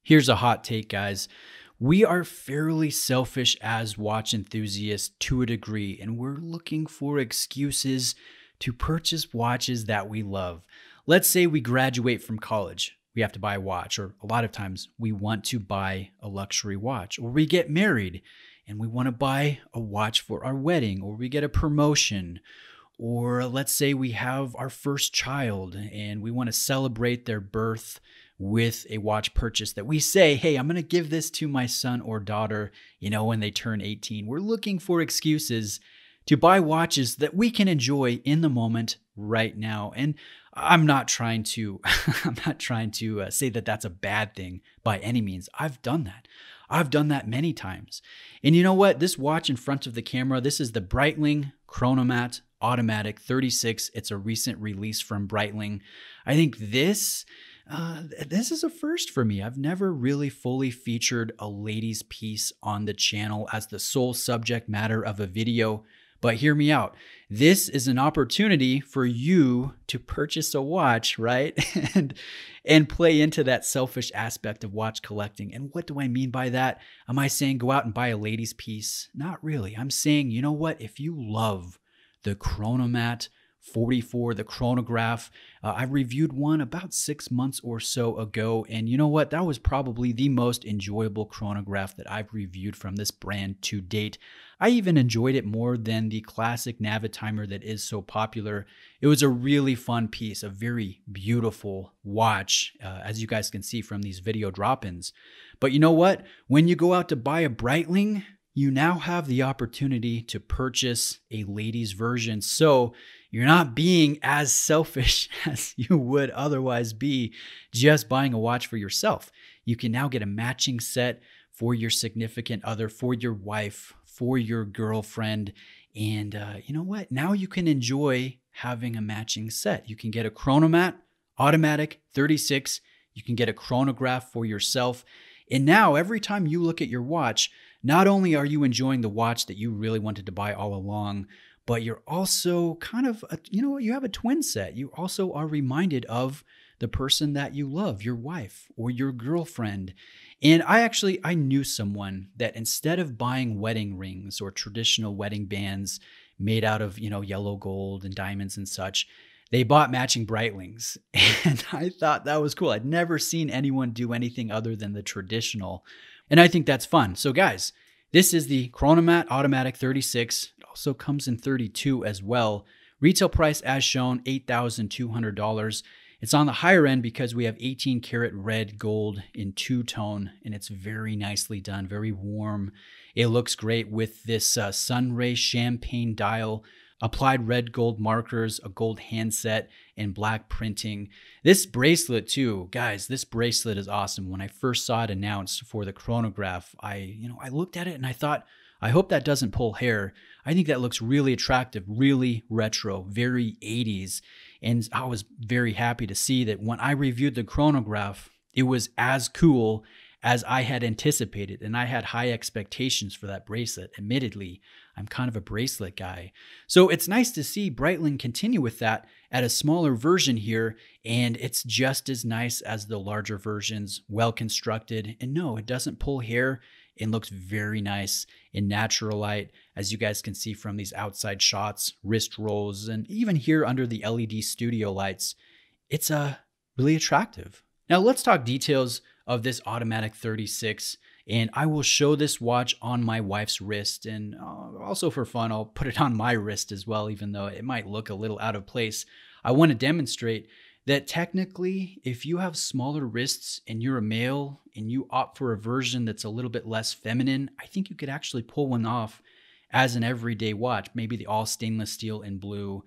Here's a hot take, guys. We are fairly selfish as watch enthusiasts to a degree, and we're looking for excuses to purchase watches that we love. Let's say we graduate from college. We have to buy a watch, or a lot of times we want to buy a luxury watch, or we get married and we want to buy a watch for our wedding, or we get a promotion, or let's say we have our first child and we want to celebrate their birth with a watch purchase that we say, hey, I'm going to give this to my son or daughter, when they turn 18. We're looking for excuses to buy watches that we can enjoy in the moment right now. And I'm not trying to say that that's a bad thing by any means. I've done that. I've done that many times. And you know what? This watch in front of the camera, this is the Breitling Chronomat Automatic 36. It's a recent release from Breitling. I think this is a first for me. I've never really fully featured a ladies' piece on the channel as the sole subject matter of a video. But hear me out. This is an opportunity for you to purchase a watch, right? and play into that selfish aspect of watch collecting. And what do I mean by that? Am I saying go out and buy a ladies' piece? Not really. I'm saying, you know what? If you love the Chronomat 44, the chronograph. I reviewed one about 6 months or so ago, and you know what? That was probably the most enjoyable chronograph that I've reviewed from this brand to date. I even enjoyed it more than the classic Navitimer that is so popular. It was a really fun piece, a very beautiful watch, as you guys can see from these video drop-ins. But you know what? When you go out to buy a Breitling, you now have the opportunity to purchase a ladies' version. So you're not being as selfish as you would otherwise be just buying a watch for yourself. You can now get a matching set for your significant other, for your wife, for your girlfriend. And you know what? Now you can enjoy having a matching set. You can get a Chronomat Automatic 36. You can get a chronograph for yourself. And now every time you look at your watch, not only are you enjoying the watch that you really wanted to buy all along, but you're also kind of, you have a twin set. You also are reminded of the person that you love, your wife or your girlfriend. And I knew someone that instead of buying wedding rings or traditional wedding bands made out of, yellow gold and diamonds and such, they bought matching Breitlings. And I thought that was cool. I'd never seen anyone do anything other than the traditional. And I think that's fun. So guys, this is the Chronomat Automatic 36. It also comes in 32 as well. Retail price as shown, $8,200. It's on the higher end because we have 18 karat red gold in two-tone, and it's very nicely done, very warm. It looks great with this sunray champagne dial, applied red gold markers, a gold handset, and black printing. This bracelet too, guys, this bracelet is awesome. When I first saw it announced for the chronograph, I looked at it and I thought, I hope that doesn't pull hair. I think that looks really attractive, really retro, very 80s. And I was very happy to see that when I reviewed the chronograph, it was as cool as I had anticipated, and I had high expectations for that bracelet. Admittedly, I'm kind of a bracelet guy. So it's nice to see Breitling continue with that at a smaller version here, and it's just as nice as the larger versions, well constructed. And no, it doesn't pull hair. It looks very nice in natural light, as you guys can see from these outside shots, wrist rolls, and even here under the LED studio lights, it's really attractive. Now let's talk details of this Automatic 36, and I will show this watch on my wife's wrist, and also for fun, I'll put it on my wrist as well, even though it might look a little out of place. I want to demonstrate that technically, if you have smaller wrists and you're a male and you opt for a version that's a little bit less feminine, I think you could actually pull one off as an everyday watch, maybe the all stainless steel in blue,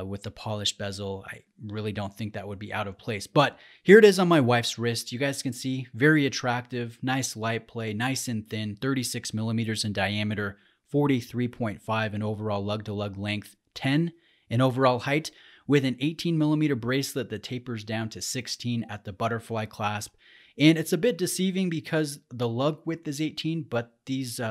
with the polished bezel. I really don't think that would be out of place. But here it is on my wife's wrist. You guys can see, very attractive, nice light play, nice and thin, 36 millimeters in diameter, 43.5 in overall lug-to-lug length, 10 in overall height, with an 18 millimeter bracelet that tapers down to 16 at the butterfly clasp. And it's a bit deceiving because the lug width is 18, but these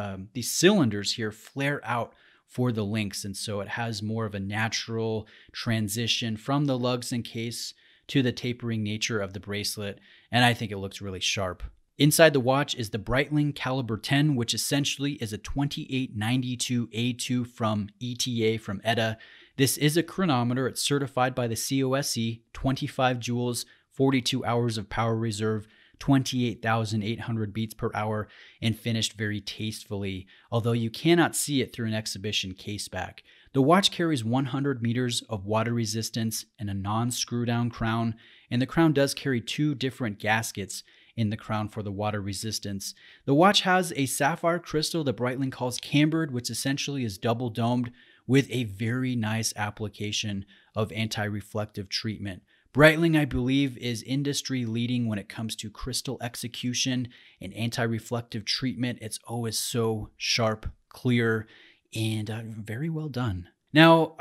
cylinders here flare out for the links, and so it has more of a natural transition from the lugs and case to the tapering nature of the bracelet, and I think it looks really sharp. Inside the watch is the Breitling Caliber 10, which essentially is a 2892A2 from ETA from ETA. This is a chronometer. It's certified by the COSC, 25 joules, 42 hours of power reserve, 28,800 beats per hour, and finished very tastefully, although you cannot see it through an exhibition caseback. The watch carries 100 meters of water resistance and a non-screw-down crown, and the crown does carry 2 different gaskets in the crown for the water resistance. The watch has a sapphire crystal that Breitling calls cambered, which essentially is double domed with a very nice application of anti-reflective treatment. Breitling, I believe, is industry leading when it comes to crystal execution and anti-reflective treatment. It's always so sharp, clear, and very well done. Now,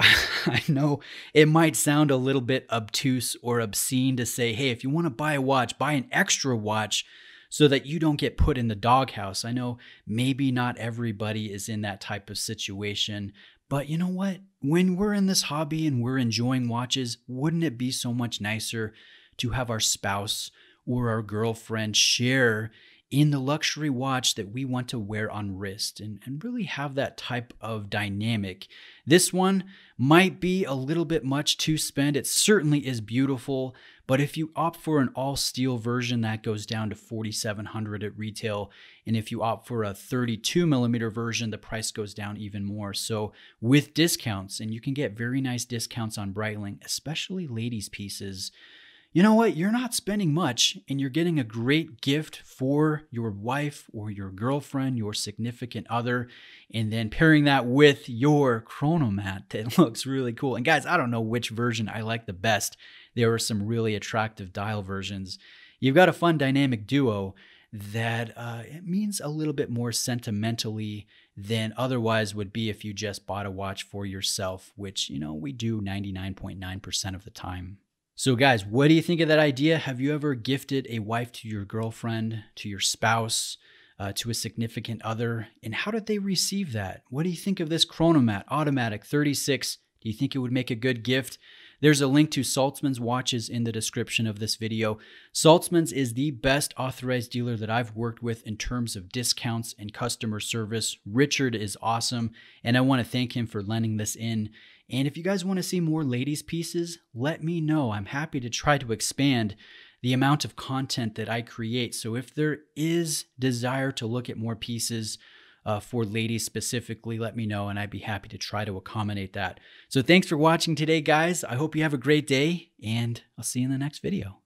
I know it might sound a little bit obtuse or obscene to say, hey, if you want to buy a watch, buy an extra watch so that you don't get put in the doghouse. I know maybe not everybody is in that type of situation, but you know what? When we're in this hobby and we're enjoying watches, wouldn't it be so much nicer to have our spouse or our girlfriend share in the luxury watch that we want to wear on wrist and really have that type of dynamic? This one might be a little bit much to spend. It certainly is beautiful, but if you opt for an all steel version, that goes down to $4,700 at retail. And if you opt for a 32 millimeter version, the price goes down even more. So with discounts, and you can get very nice discounts on Breitling, especially ladies' pieces, you know what? You're not spending much and you're getting a great gift for your wife or your girlfriend, your significant other, and then pairing that with your chronomat that looks really cool. And guys, I don't know which version I like the best. There are some really attractive dial versions. You've got a fun dynamic duo that it means a little bit more sentimentally than otherwise would be if you just bought a watch for yourself, which, you know, we do 99.9% of the time. So guys, what do you think of that idea? Have you ever gifted a wife to your girlfriend, to your spouse, to a significant other? And how did they receive that? What do you think of this Chronomat Automatic 36? Do you think it would make a good gift? There's a link to Saltzman's watches in the description of this video. Saltzman's is the best authorized dealer that I've worked with in terms of discounts and customer service. Richard is awesome, and I want to thank him for lending this in. And if you guys want to see more ladies' pieces, let me know. I'm happy to try to expand the amount of content that I create. So if there is desire to look at more pieces for ladies specifically, let me know and I'd be happy to try to accommodate that. So thanks for watching today, guys. I hope you have a great day and I'll see you in the next video.